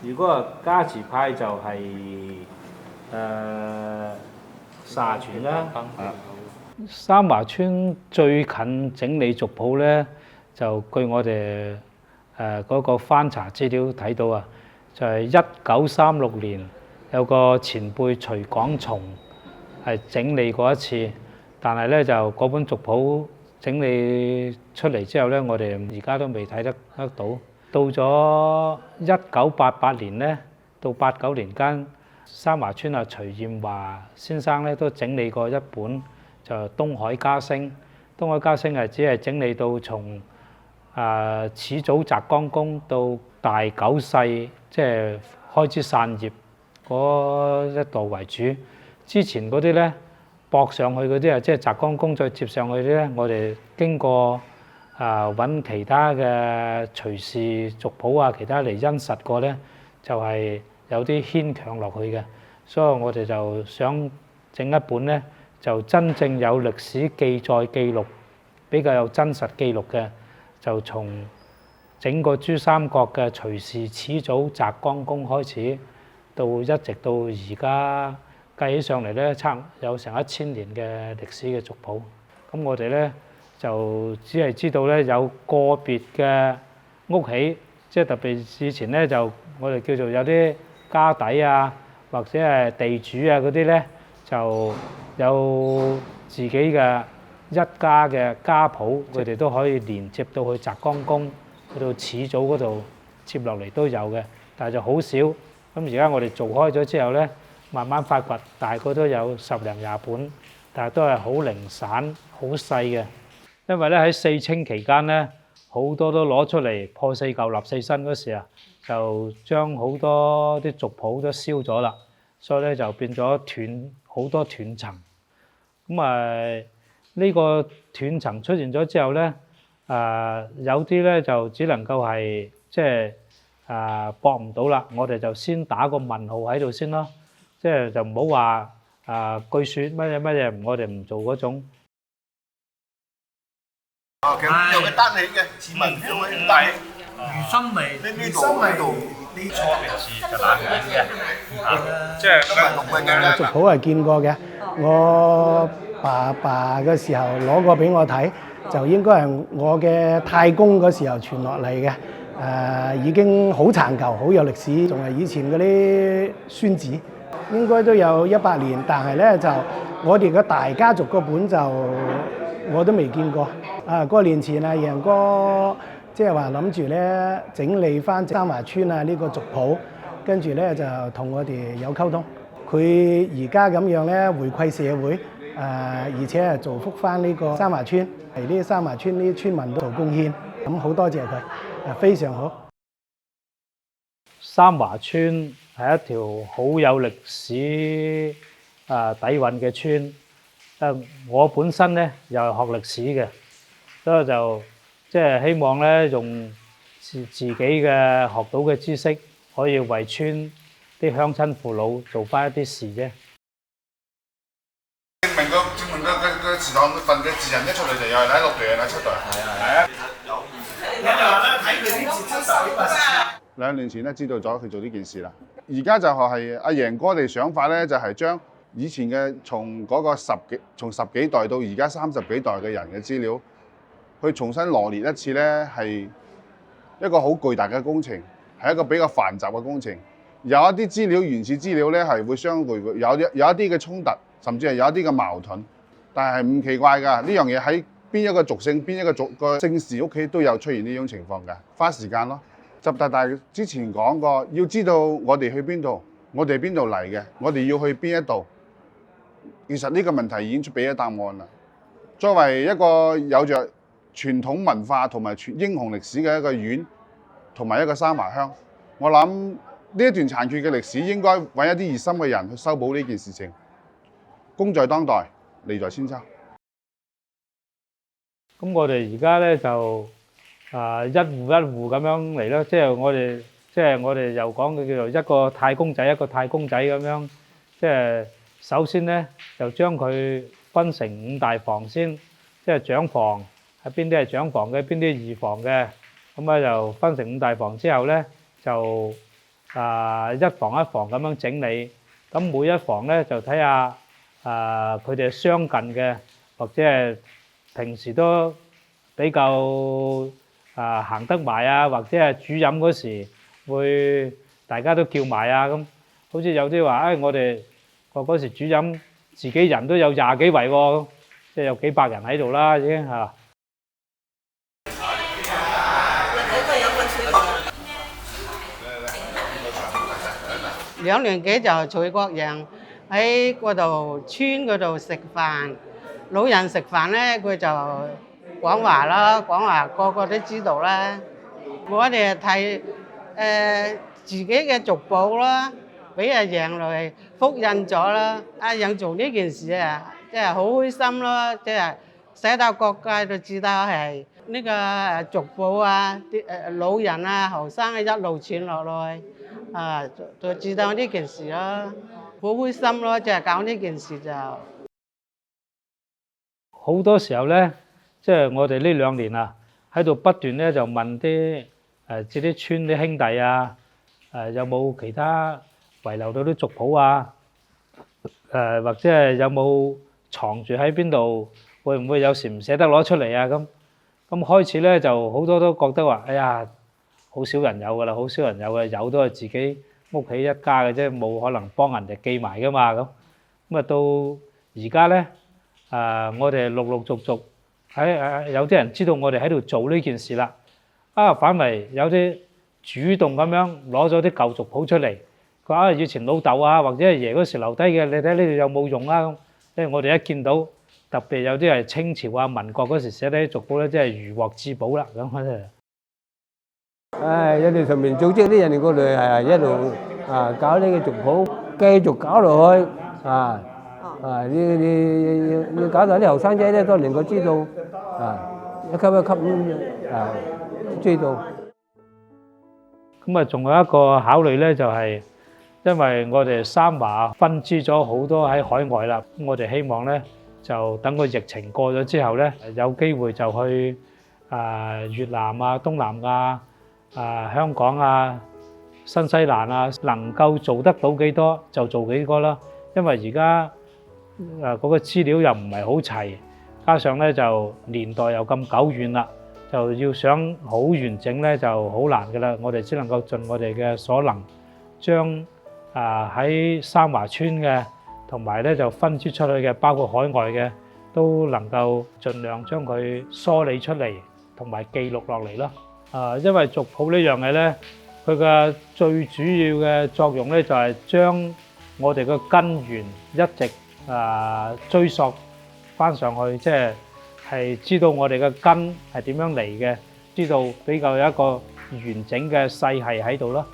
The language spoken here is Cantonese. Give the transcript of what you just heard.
如果係家祠派就係沙村啦。三華村最近整理族譜咧，就據我哋嗰個翻查資料睇到啊，就係1936年有個前輩徐廣松係整理過一次，但係咧就嗰本族譜整理出嚟之後咧，我哋而家都未睇得到。到咗1988年咧，到89年間，三華村啊徐艷華先生咧都整理過一本就《東海家聲》。東海家聲係只係整理到從始祖澤光公到大九世，即係開枝散葉嗰一代為主。之前嗰啲咧駁上去嗰啲啊，即係澤光公再接上去啲咧，我哋經過揾其他嘅隨氏族譜啊，其他嚟殷實過咧，就係有啲牽強落去嘅，所以我哋就想整一本咧，就真正有歷史記載記錄，比較有真實記錄嘅，就從整個珠三角嘅隨氏始祖澤光公開始，到一直到而家計起上嚟咧，差有成1000年嘅歷史嘅族譜。咁我哋咧就只係知道咧有個別嘅屋企，即係特別以前咧就我哋叫做有啲家底啊，或者係地主啊嗰啲咧，就有自己嘅一家嘅家譜，佢哋都可以連接到去澤光公去到始祖嗰度接落嚟都有嘅，但係就好少。咁而家我哋做開咗之後咧，慢慢發掘，大概都有10零20本，但係都係好零散、好細嘅。因為咧喺四清期間咧，好多都攞出嚟破四舊立四新嗰時啊，就將好多啲族譜都燒咗啦，所以咧就變咗好多斷層。咁呢個斷層出現咗之後咧，有啲咧就只能夠係即係駁唔到啦，我哋就先打個問號喺度先咯，即係就唔好話據説乜嘢，我哋唔做嗰種。其實有嘅單起嘅字文用嘅單起，魚心味，呢度呢錯嘅字就難揾嘅，即係族譜係見過嘅，我爸嘅時候攞過俾我睇，就應該係我嘅太公嗰時候傳落嚟嘅，已經好殘舊，好有歷史，仲係以前嗰啲孫子，應該都有100年，但係咧就我哋嘅大家族個本就我都未見過。過年前啊，楊哥即係話諗住咧整理翻三華村啊呢個族譜，跟住咧就同我哋有溝通。佢而家咁樣咧回饋社會，而且係造福翻呢個三華村，係呢三華村啲村民都做貢獻，咁好多謝佢，非常好。三華村係一條好有歷史底蘊嘅村。我本身咧又係學歷史嘅，所以就即係希望咧用自己嘅學到嘅知識，可以為村啲鄉親父老做翻一啲事啫。證明個祠堂份嘅字人一出嚟就又係6代又係7代。係啊。有人咧睇佢啲字真實2年前咧知道咗佢做呢件事啦，而家就係阿贏哥哋想法咧，就係將以前嘅從十幾代到而家30幾代嘅人嘅資料，去重新羅列一次咧，係一個好巨大嘅工程，係一個比較繁雜嘅工程。有一啲資料原始資料咧係會相互有一啲嘅衝突，甚至係有一啲嘅矛盾。但係唔奇怪㗎，呢樣嘢喺邊一個族姓、邊一個族個姓氏屋企都有出現呢種情況㗎，花時間咯。習大大之前講過，要知道我哋去邊度，我哋邊度嚟嘅，我哋要去邊一度。其實呢個問題已經俾咗答案啦。作為一個有着傳統文化同埋英雄歷史嘅一個縣同埋一個三華鄉，我諗呢一段殘缺嘅歷史應該揾一啲熱心嘅人去修補呢件事情。功在當代，利在千秋。咁我哋而家咧就一戶一戶咁樣嚟咯，即係我哋又講嘅叫做一個太公仔咁樣，即係首先咧就將佢分成5大房先，即係長房，係邊啲係長房嘅，邊啲係二房嘅，咁啊就分成5大房之後咧就一房一房咁樣整理，咁每一房咧就睇下佢哋相近嘅，或者係平時都比較行得埋啊，或者係煮飲嗰時會大家都叫埋啊咁，好似有啲話我哋嗰時煮飲自己人都有20幾圍喎，即係有幾百人喺度啦已經嚇。2年幾就徐國陽喺嗰度村嗰度食飯，老人食飯咧佢就講話啦，講話個個都知道啦。我哋睇自己嘅族譜啦，俾阿楊嚟複印咗啦。阿楊做呢件事啊，即係好開心咯，即係使到各界都知道係呢個族譜啊，啲老人啊、後生啊一路傳落來。就知道呢件事咯，好開心咯！就係搞呢件事就好多時候咧，即係我哋呢2年啊，喺度不斷咧就問啲即啲村啲兄弟啊，有冇其他遺留到啲族譜啊？或者係有冇藏住喺邊度？會唔會有時唔捨得攞出嚟啊？咁開始咧就好多都覺得話，哎呀〜好少人有㗎啦，好少人有嘅，有都係自己屋企一家嘅啫，冇可能幫人哋寄埋㗎嘛咁。咁啊到而家咧，我哋陸陸續續喺有啲人知道我哋喺度做呢件事啦，反為有啲主動咁樣攞咗啲舊族譜出嚟，佢話以前老豆啊或者係爺嗰時留低嘅，你睇呢度有冇用啊咁。因為我哋一見到，特別有啲係清朝啊、民國嗰時寫啲族譜咧，真係如獲至寶啦咁真係。有啲上面組織啲人過嚟一路搞呢個族譜，繼續搞落去要搞到啲後生仔咧都能夠知道一級一級咁知道。咁啊，仲有一個考慮咧，就係因為我哋三華分支咗好多喺海外啦，我哋希望咧就等個疫情過咗之後咧，有機會就去越南啊、東南亞。香港啊、新西蘭啊，能夠做得到幾多就做幾多啦。因為而家嗰個資料又唔係好齊，加上咧就年代又咁久遠啦，就要想好完整咧就好難㗎啦。我哋只能夠盡我哋嘅所能，將喺三華村嘅同埋咧就分支出去嘅，包括海外嘅，都能夠盡量將佢梳理出嚟，同埋記錄落嚟咯。因為族譜呢樣嘢咧，佢嘅最主要嘅作用咧就係將我哋嘅根源一直追溯翻上去，即係知道我哋嘅根係點樣嚟嘅，知道比較有一個完整嘅世系喺度咯。